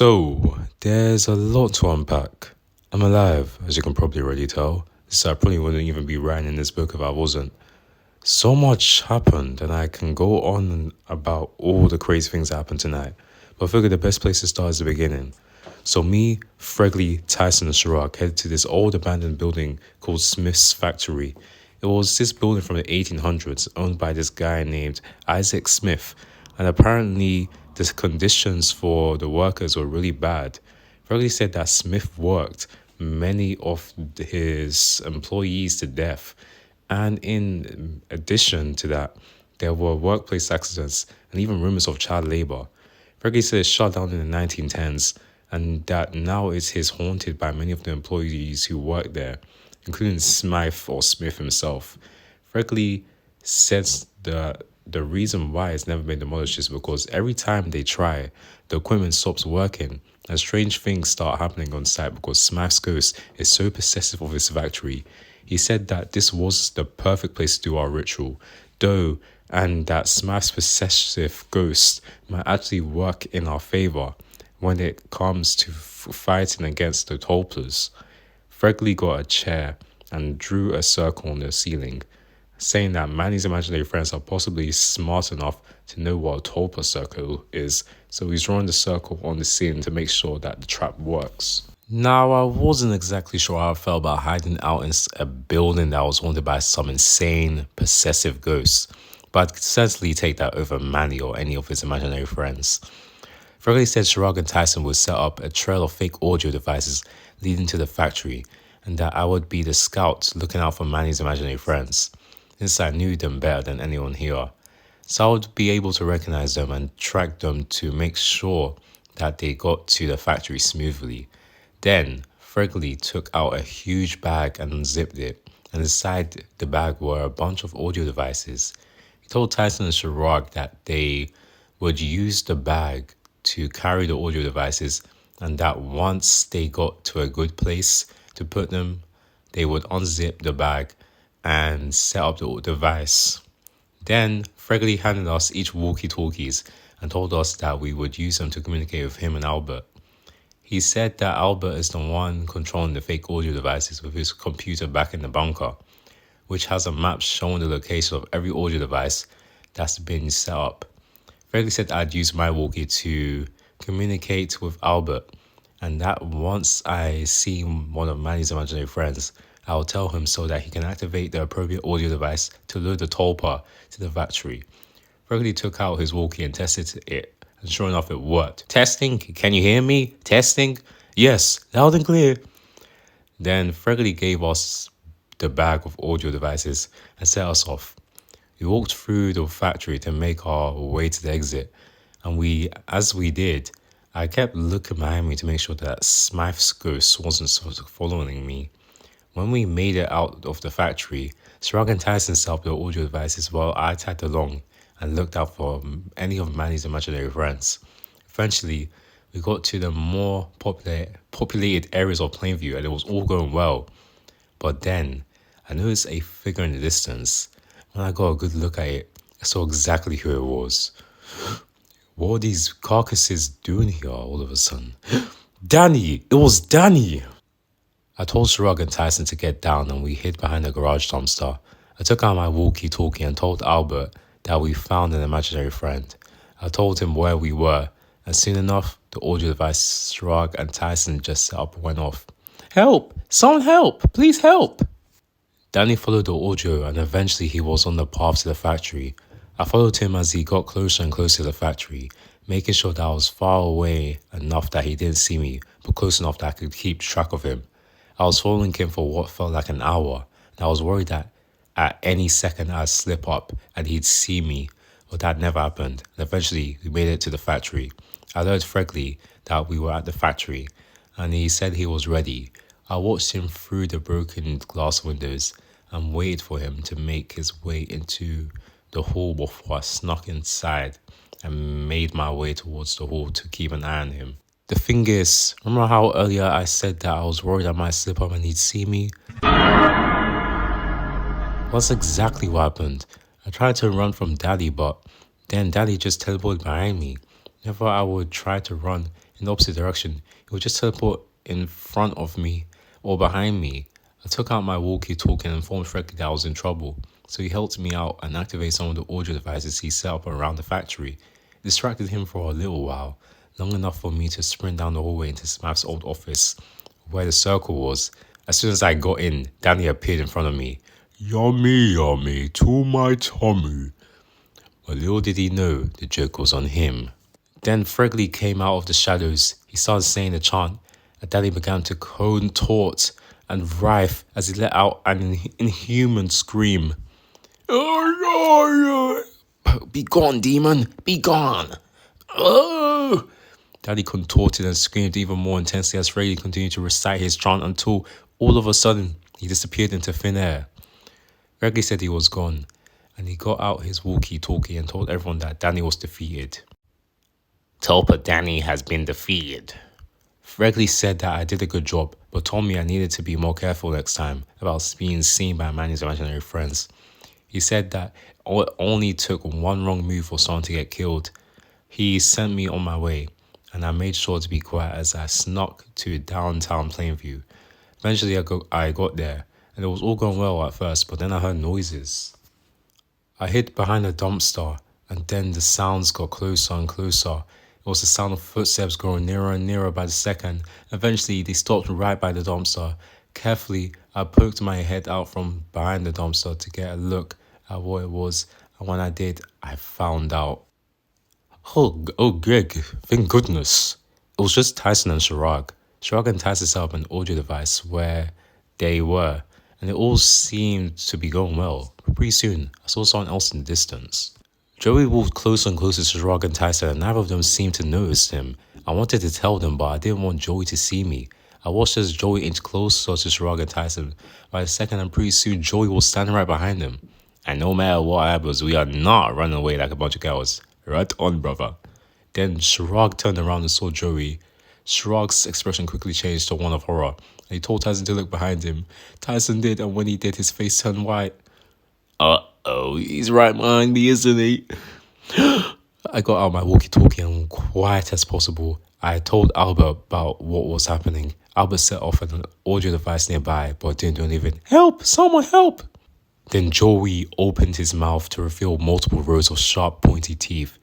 So, there's a lot to unpack. I'm alive, as you can probably already tell, so I probably wouldn't even be writing this book if I wasn't. So much happened, and I can go on about all the crazy things that happened tonight, but I figured the best place to start is the beginning. So me, Fregley, Tyson, and Chirac headed to this old abandoned building called Smith's Factory. It was this building from the 1800s, owned by this guy named Isaac Smith, and apparently the conditions for the workers were really bad. Fregley said that Smith worked many of his employees to death, and in addition to that, there were workplace accidents and even rumors of child labor. Fergie said it shut down in the 1910s, and that now it is haunted by many of the employees who work there, including Smythe or Smith himself. Fergie says the reason why it's never been demolished is because every time they try, the equipment stops working, and strange things start happening on site because Smythe's ghost is so possessive of his factory. He said that this was the perfect place to do our ritual, though, and that Smythe's possessive ghost might actually work in our favor when it comes to fighting against the Tulpas. Fregley got a chair and drew a circle on the ceiling, saying that Manny's imaginary friends are possibly smart enough to know what a Tulpa circle is, so he's drawing the circle on the ceiling to make sure that the trap works. Now, I wasn't exactly sure how I felt about hiding out in a building that was haunted by some insane, possessive ghosts, but I could certainly take that over Manny or any of his imaginary friends. Fregley said Chirac and Tyson would set up a trail of fake audio devices leading to the factory, and that I would be the scout looking out for Manny's imaginary friends, since I knew them better than anyone here. So I would be able to recognize them and track them to make sure that they got to the factory smoothly. Then, Fregley took out a huge bag and unzipped it, and inside the bag were a bunch of audio devices. He told Tyson and Chirac that they would use the bag to carry the audio devices, and that once they got to a good place to put them, they would unzip the bag and set up the device. Then, Fregley handed us each walkie-talkies and told us that we would use them to communicate with him and Albert. He said that Albert is the one controlling the fake audio devices with his computer back in the bunker, which has a map showing the location of every audio device that's been set up. Fregley said I'd use my walkie to communicate with Albert, and that once I see one of Manny's imaginary friends, I'll tell him so that he can activate the appropriate audio device to lure the Tulpa to the factory. Fregley took out his walkie and tested it, and sure enough it worked. Testing? Can you hear me? Testing? Yes, loud and clear. Then Fregley gave us the bag of audio devices and set us off. We walked through the factory to make our way to the exit, and as we did, I kept looking behind me to make sure that Smythe's ghost wasn't sort of following me. When we made it out of the factory, Chirac and Tyson set up the audio devices while I tagged along and looked out for any of Manny's imaginary friends. Eventually, we got to the more populated areas of Plainview, and it was all going well. But then, I noticed a figure in the distance. When I got a good look at it, I saw exactly who it was. What are these carcasses doing here all of a sudden? Danny! It was Danny! I told Chirac and Tyson to get down, and we hid behind the garage dumpster. I took out my walkie-talkie and told Albert that we found an imaginary friend. I told him where we were, and soon enough, the audio device Chirac and Tyson just set up went off. Help! Someone help! Please help! Danny followed the audio, and eventually he was on the path to the factory. I followed him as he got closer and closer to the factory, making sure that I was far away enough that he didn't see me, but close enough that I could keep track of him. I was following him for what felt like an hour, and I was worried that at any second I'd slip up and he'd see me, but that never happened. And eventually, we made it to the factory. I alerted Fregley that we were at the factory, and he said he was ready. I watched him through the broken glass windows and waited for him to make his way into the hall before I snuck inside and made my way towards the hall to keep an eye on him. The thing is, remember how earlier I said that I was worried I might slip up and he'd see me? That's exactly what happened. I tried to run from Daddy, but then Daddy just teleported behind me. Never I would try to run in the opposite direction. He would just teleport in front of me or behind me. I took out my walkie-talkie and informed Freddie that I was in trouble, so he helped me out and activated some of the audio devices he set up around the factory. It distracted him for a little while, long enough for me to sprint down the hallway into Smith's old office, where the circle was. As soon as I got in, Danny appeared in front of me. Yummy, yummy, to my tummy. But little did he know, the joke was on him. Then Fregley came out of the shadows. He started saying the chant, and Danny began to contort and writhe as he let out an inhuman scream. Be gone, demon! Be gone! Oh! Daddy contorted and screamed even more intensely as Freddie continued to recite his chant until all of a sudden he disappeared into thin air. Reggie said he was gone, and he got out his walkie-talkie and told everyone that Danny was defeated. Tulpa Danny has been defeated. Fregley said that I did a good job, but told me I needed to be more careful next time about being seen by Manny's imaginary friends. He said that it only took one wrong move for someone to get killed. He sent me on my way, and I made sure to be quiet as I snuck to downtown Plainview. Eventually I got there, and it was all going well at first, but then I heard noises. I hid behind a dumpster, and then the sounds got closer and closer. It was the sound of footsteps growing nearer and nearer by the second. Eventually, they stopped right by the dumpster. Carefully, I poked my head out from behind the dumpster to get a look at what it was, and when I did, I found out. Oh, Greg, thank goodness. It was just Tyson and Chirag. Chirag and Tyson set up an audio device where they were, and it all seemed to be going well. But pretty soon, I saw someone else in the distance. Joey walked closer and closer to Chirag and Tyson, and neither of them seemed to notice him. I wanted to tell them, but I didn't want Joey to see me. I watched as Joey inched closer to Chirag and Tyson. By the second, and pretty soon, Joey was standing right behind him. And no matter what happens, we are not running away like a bunch of cowards. Right on, brother. Then Chirag turned around and saw Joey. Chirag's expression quickly changed to one of horror, and he told Tyson to look behind him. Tyson did, and when he did, his face turned white. Uh-oh, he's right behind me, isn't he? I got out my walkie-talkie and quiet as possible. I told Albert about what was happening. Albert set off an audio device nearby, but didn't do anything. Help! Someone help! Then Joey opened his mouth to reveal multiple rows of sharp, pointy teeth.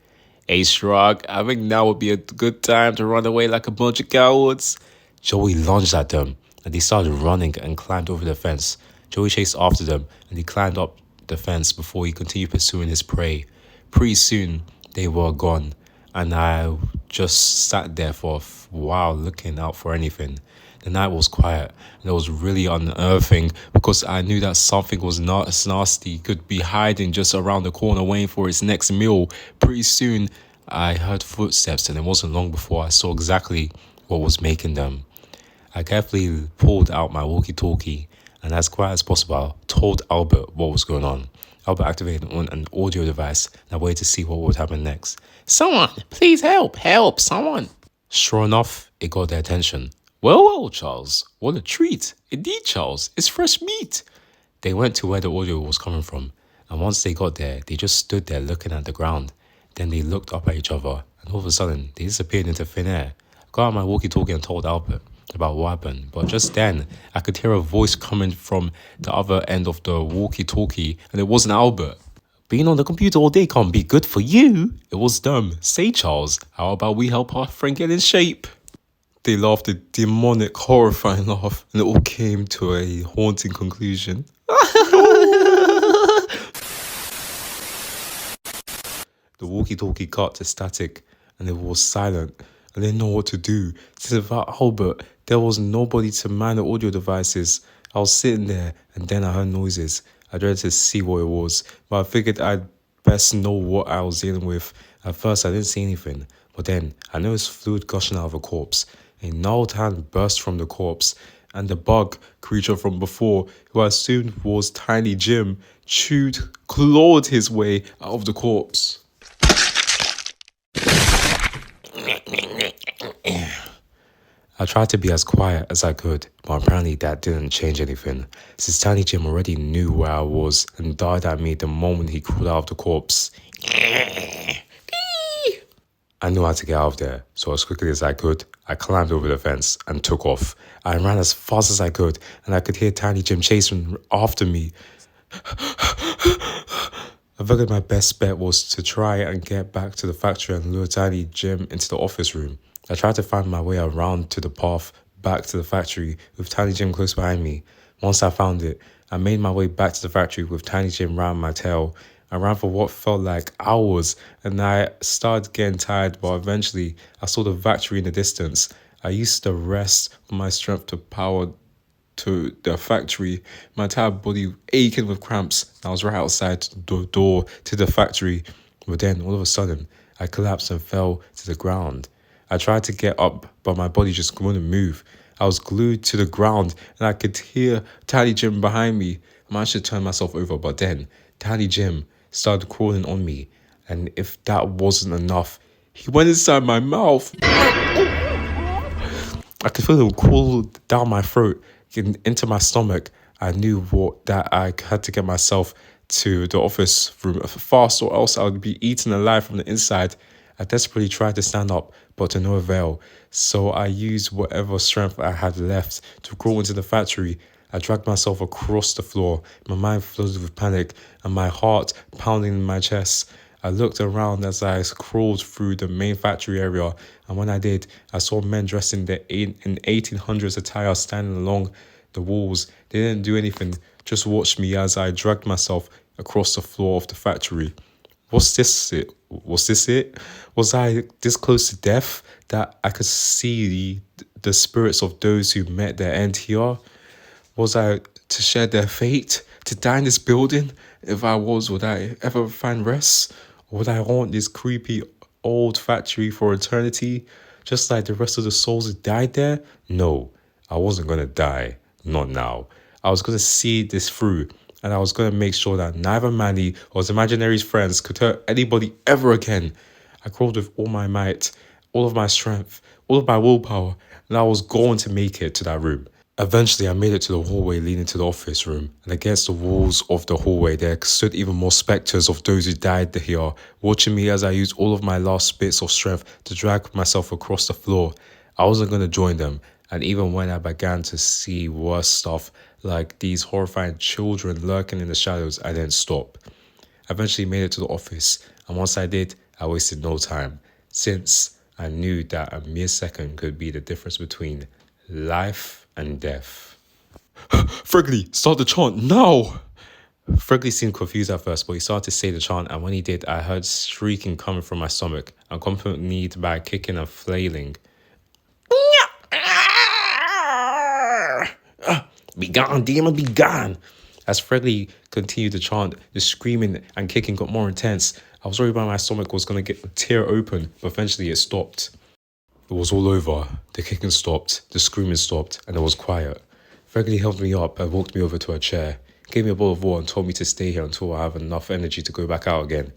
Hey, Chirag, I think now would be a good time to run away like a bunch of cowards. Joey lunged at them, and they started running and climbed over the fence. Joey chased after them, and he climbed up the fence before he continued pursuing his prey. Pretty soon, they were gone, and I just sat there for a while looking out for anything. The night was quiet, and it was really unearthing because I knew that something was not as nasty could be hiding just around the corner waiting for its next meal. Pretty soon, I heard footsteps, and it wasn't long before I saw exactly what was making them. I carefully pulled out my walkie-talkie, and as quiet as possible, told Albert what was going on. Albert activated an audio device, and I waited to see what would happen next. Someone, please help, someone. Sure enough, it got their attention. Well, Charles, what a treat. Indeed, Charles, it's fresh meat. They went to where the audio was coming from, and once they got there, they just stood there looking at the ground. Then they looked up at each other, and all of a sudden, they disappeared into thin air. I got out my walkie-talkie and told Albert about what happened, but just then, I could hear a voice coming from the other end of the walkie-talkie, and it wasn't Albert. Being on the computer all day can't be good for you. It was them. Say, Charles, how about we help our friend get in shape? They laughed a demonic, horrifying laugh, and it all came to a haunting conclusion. The walkie-talkie cut to static, and it was silent. I didn't know what to do. Since without Albert, there was nobody to man the audio devices. I was sitting there, and then I heard noises. I dreaded to see what it was, but I figured I'd best know what I was dealing with. At first, I didn't see anything, but then I noticed fluid gushing out of a corpse. A gnarled hand burst from the corpse, and the bug creature from before, who I assumed was Tiny Jim, clawed his way out of the corpse. I tried to be as quiet as I could, but apparently that didn't change anything, since Tiny Jim already knew where I was and died at me the moment he crawled out of the corpse. I knew how to get out of there, so as quickly as I could, I climbed over the fence and took off. I ran as fast as I could, and I could hear Tiny Jim chasing after me. I figured my best bet was to try and get back to the factory and lure Tiny Jim into the office room. I tried to find my way around to the path back to the factory with Tiny Jim close behind me. Once I found it, I made my way back to the factory with Tiny Jim round my tail. I ran for what felt like hours and I started getting tired, but eventually I saw the factory in the distance. I used the rest of my strength to power to the factory, my entire body aching with cramps. I was right outside the door to the factory, but then all of a sudden, I collapsed and fell to the ground. I tried to get up, but my body just wouldn't move. I was glued to the ground, and I could hear Tiny Jim behind me. I managed to turn myself over, but then Tiny Jim started crawling on me, and if that wasn't enough, he went inside my mouth. I could feel it crawl down my throat, into my stomach. I knew that I had to get myself to the office room fast, or else I would be eaten alive from the inside. I desperately tried to stand up, but to no avail. So I used whatever strength I had left to crawl into the factory. I dragged myself across the floor, my mind flooded with panic and my heart pounding in my chest. I looked around as I crawled through the main factory area, and when I did, I saw men dressed in 1800s attire standing along the walls. They didn't do anything, just watched me as I dragged myself across the floor of the factory. Was this it? Was this it? Was I this close to death that I could see the spirits of those who met their end here? Was I to share their fate? To die in this building? If I was, would I ever find rest? Or would I haunt this creepy old factory for eternity? Just like the rest of the souls that died there? No, I wasn't gonna die. Not now. I was gonna see this through. And I was gonna make sure that neither Manny or his imaginary friends could hurt anybody ever again. I crawled with all my might, all of my strength, all of my willpower, and I was going to make it to that room. Eventually, I made it to the hallway leading to the office room, and against the walls of the hallway there stood even more spectres of those who died here, watching me as I used all of my last bits of strength to drag myself across the floor. I wasn't going to join them, and even when I began to see worse stuff, like these horrifying children lurking in the shadows, I didn't stop. I eventually made it to the office, and once I did, I wasted no time, since I knew that a mere second could be the difference between life and death. Fregley, start the chant now! Fregley seemed confused at first, but he started to say the chant, and when he did, I heard shrieking coming from my stomach, accompanied by kicking and flailing. Be gone, demon, be gone! As Fregley continued to chant, the screaming and kicking got more intense. I was worried my stomach was going to tear open, but eventually it stopped. It was all over. The kicking stopped, the screaming stopped, and it was quiet. Fregley held me up and walked me over to a chair, gave me a bowl of water and told me to stay here until I have enough energy to go back out again.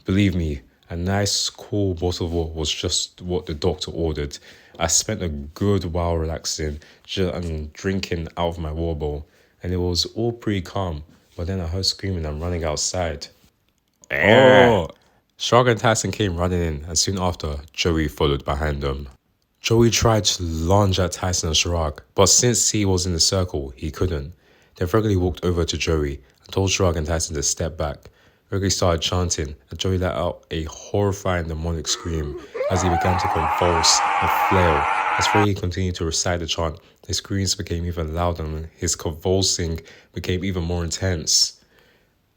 Believe me, a nice, cool bottle of water was just what the doctor ordered. I spent a good while relaxing and drinking out of my water bowl, and it was all pretty calm, but then I heard screaming and running outside. Oh! Shrug and Tyson came running in, and soon after, Joey followed behind them. Joey tried to lunge at Tyson and Shrug, but since he was in the circle, he couldn't. Then Fregley walked over to Joey and told Shrug and Tyson to step back. Fregley started chanting, and Joey let out a horrifying demonic scream as he began to convulse and flail. As Fregley continued to recite the chant, his screams became even louder and his convulsing became even more intense.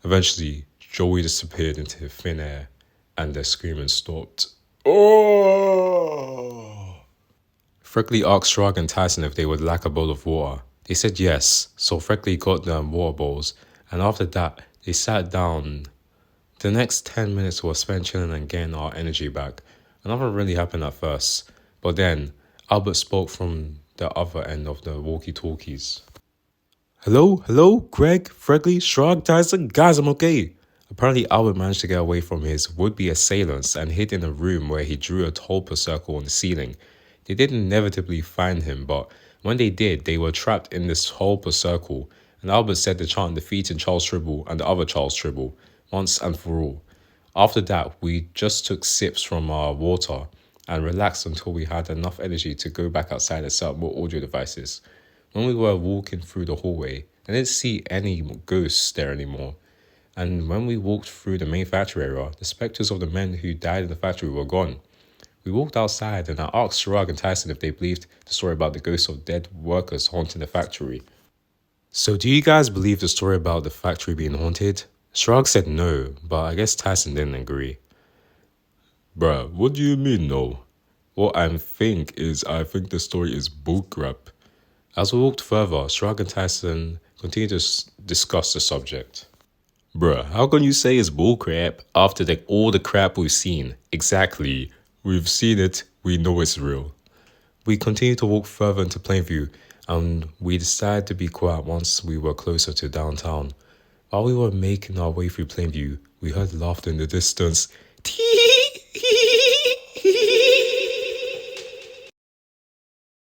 Eventually, Joey disappeared into thin air, and the screaming stopped. Oh! Fregley asked Shrug and Tyson if they would like a bowl of water. They said yes, so Fregley got them water bowls, and after that, they sat down. The next 10 minutes were spent chilling and getting our energy back. Nothing really happened at first, but then Albert spoke from the other end of the walkie-talkies. Hello, Greg, Fregley, Shrug, Tyson, guys, I'm okay. Apparently, Albert managed to get away from his would-be assailants and hid in a room where he drew a tulpa circle on the ceiling. They did inevitably find him, but when they did, they were trapped in this tulpa circle, and Albert said the chant defeating Charles Tribble and the other Charles Tribble, once and for all. After that, we just took sips from our water and relaxed until we had enough energy to go back outside and set up more audio devices. When we were walking through the hallway, I didn't see any ghosts there anymore. And when we walked through the main factory area, the specters of the men who died in the factory were gone. We walked outside and I asked Shrug and Tyson if they believed the story about the ghosts of dead workers haunting the factory. So do you guys believe the story about the factory being haunted? Shrug said no, but I guess Tyson didn't agree. Bruh, what do you mean no? What I think the story is bullcrap. As we walked further, Shrug and Tyson continued to discuss the subject. Bruh, how can you say it's bullcrap after all the crap we've seen? Exactly. We've seen it, we know it's real. We continued to walk further into Plainview, and we decided to be quiet once we were closer to downtown. While we were making our way through Plainview, we heard laughter in the distance. Tee!